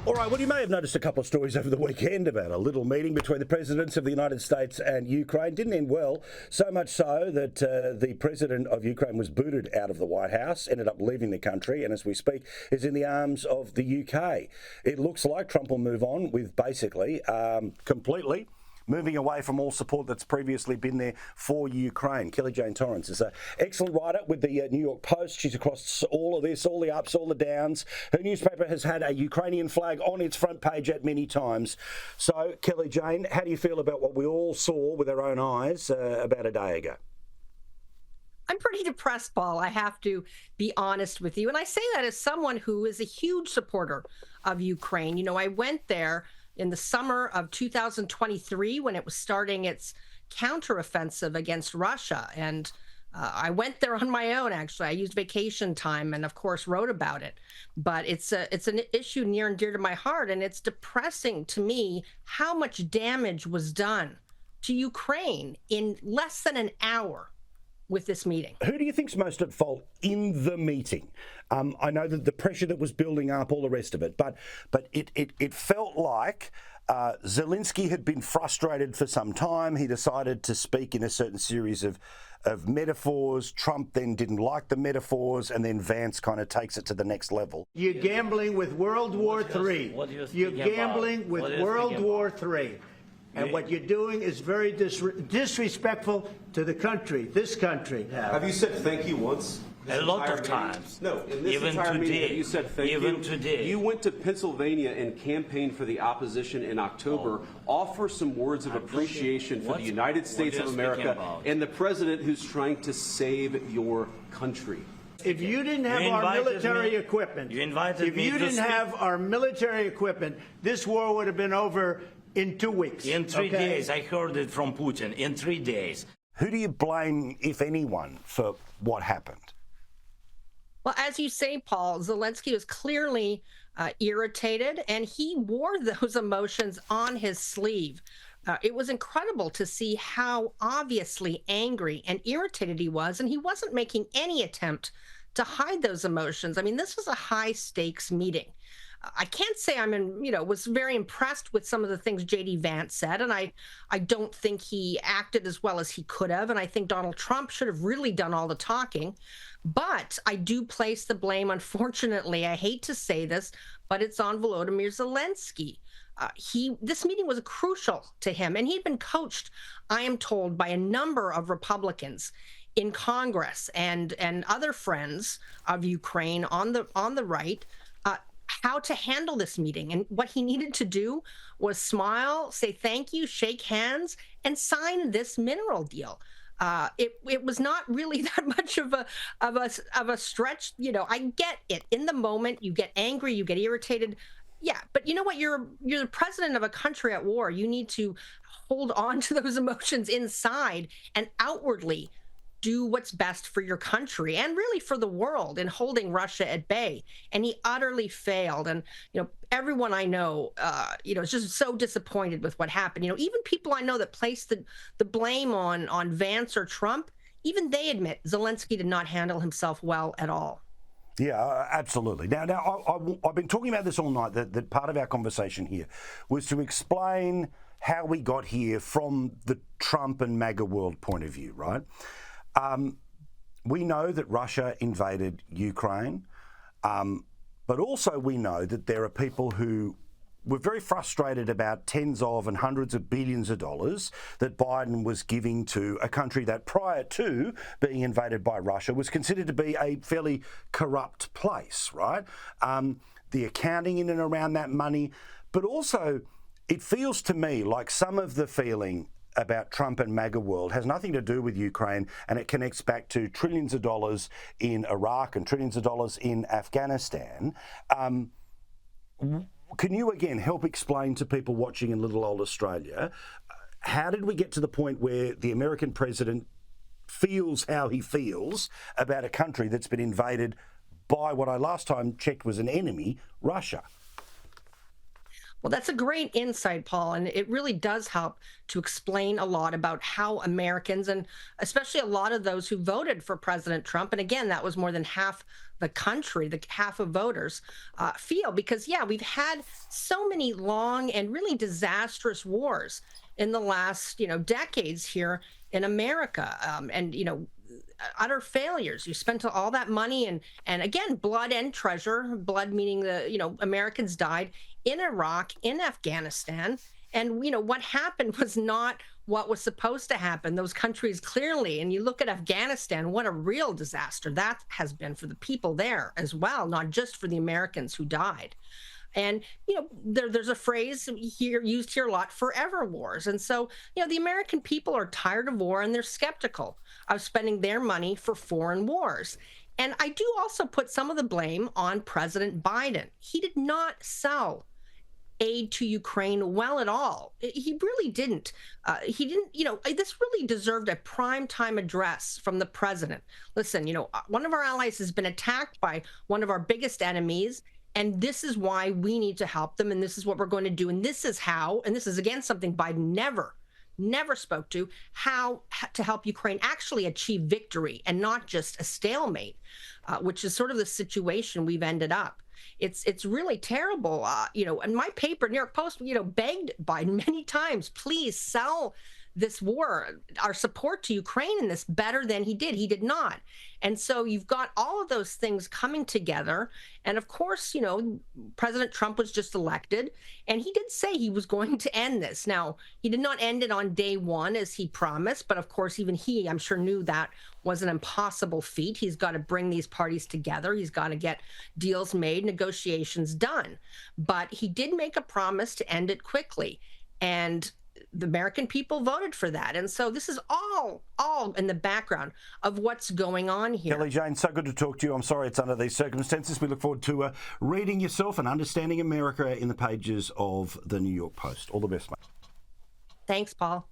All right, well, you may have noticed a couple of stories over the weekend about a little meeting between the presidents of the United States and Ukraine. Didn't end well, so much so that the president of Ukraine was booted out of the White House, ended up leaving the country, and as we speak, is in the arms of the UK. It looks like Trump will move on with basically completely moving away from all support that's previously been there for Ukraine. Jane Torrance is an excellent writer with the New York Post. She's across all of this, all the ups, all the downs. Her newspaper has had a Ukrainian flag on its front page at many times. So, Jane, how do you feel about what we all saw with our own eyes about a day ago? I'm pretty depressed, Paul. I have to be honest with you. And I say that as someone who is a huge supporter of Ukraine. You know, I went there in the summer of 2023 when it was starting its counteroffensive against Russia. And I went there on my own, actually. I used vacation time and, of course, wrote about it. But it's an issue near and dear to my heart. And it's depressing to me how much damage was done to Ukraine in less than an hour with this meeting. Who do you think's most at fault in the meeting? I know that the pressure that was building up, all the rest of it, but it felt like Zelensky had been frustrated for some time. He decided to speak in a certain series of metaphors. Trump then didn't like the metaphors, and then Vance kind of takes it to the next level. You're gambling with World War III. You're gambling with World War III. And what you're doing is very disrespectful to the country, this country. Have you said thank you once? A lot of times. No, in this even entire today, meeting, you said thank even you. Today. You went to Pennsylvania and campaigned for the opposition in October. Offer some words of appreciation for the United States of America and the president who's trying to save your country. If you didn't have our military equipment, have our military equipment, this war would have been over in 2 weeks. In 3 days. I heard it from Putin. In 3 days. Who do you blame, if anyone, for what happened? Well, as you say, Paul, Zelensky was clearly irritated, and he wore those emotions on his sleeve. It was incredible to see how obviously angry and irritated he was, and he wasn't making any attempt to hide those emotions. I mean, this was a high-stakes meeting. I can't say was very impressed with some of the things J.D. Vance said, and I don't think he acted as well as he could have, and I think Donald Trump should have really done all the talking. But I do place the blame, unfortunately, I hate to say this, but it's on Volodymyr Zelensky. This meeting was crucial to him, and he'd been coached, I am told, by a number of Republicans in Congress and other friends of Ukraine on the right, how to handle this meeting. And what he needed to do was smile, say thank you, shake hands, and sign this mineral deal. It was not really that much of a stretch. You know, I get it. In the moment, you get angry, you get irritated. Yeah, but you know what? You're the president of a country at war. You need to hold on to those emotions inside and outwardly do what's best for your country and really for the world in holding Russia at bay. And he utterly failed. And, everyone I know, is just so disappointed with what happened. Even people I know that place the blame on Vance or Trump, even they admit Zelensky did not handle himself well at all. Yeah, absolutely. Now, I've been talking about this all night, that part of our conversation here was to explain how we got here from the Trump and MAGA world point of view, right? We know that Russia invaded Ukraine, but also we know that there are people who were very frustrated about tens of and hundreds of billions of dollars that Biden was giving to a country that prior to being invaded by Russia was considered to be a fairly corrupt place, right? The accounting in and around that money, but also it feels to me like some of the feeling about Trump and MAGA world has nothing to do with Ukraine, and it connects back to trillions of dollars in Iraq and trillions of dollars in Afghanistan. Can you again help explain to people watching in little old Australia, how did we get to the point where the American president feels how he feels about a country that's been invaded by what I last time checked was an enemy, Russia? Well, that's a great insight, Paul, and it really does help to explain a lot about how Americans, and especially a lot of those who voted for President Trump, and again, that was more than half the country, the half of voters, feel. Because, yeah, we've had so many long and really disastrous wars in the last, decades here in America, and utter failures. You spent all that money and again, blood and treasure, blood meaning Americans died in Iraq, in Afghanistan. And, what happened was not what was supposed to happen. Those countries clearly, and you look at Afghanistan, what a real disaster that has been for the people there as well, not just for the Americans who died. And, there's a phrase used here a lot, forever wars. And so, the American people are tired of war and they're skeptical of spending their money for foreign wars. And I do also put some of the blame on President Biden. He did not sell aid to Ukraine well at all. He really didn't. He didn't, this really deserved a primetime address from the president. Listen, one of our allies has been attacked by one of our biggest enemies. And this is why we need to help them. And this is what we're going to do. And this is how, and this is again something Biden never spoke to, how to help Ukraine actually achieve victory and not just a stalemate, which is sort of the situation we've ended up. It's really terrible. And my paper, New York Post, begged Biden many times, please sell this war, our support to Ukraine in this better than he did. He did not. And so you've got all of those things coming together. And of course, President Trump was just elected, and he did say he was going to end this. Now, he did not end it on day one as he promised, but of course, even he, I'm sure, knew that was an impossible feat. He's got to bring these parties together. He's got to get deals made, negotiations done. But he did make a promise to end it quickly. And the American people voted for that. And so this is all in the background of what's going on here. Kelly Jane, so good to talk to you. I'm sorry it's under these circumstances. We look forward to reading yourself and understanding America in the pages of the New York Post. All the best, mate. Thanks, Paul.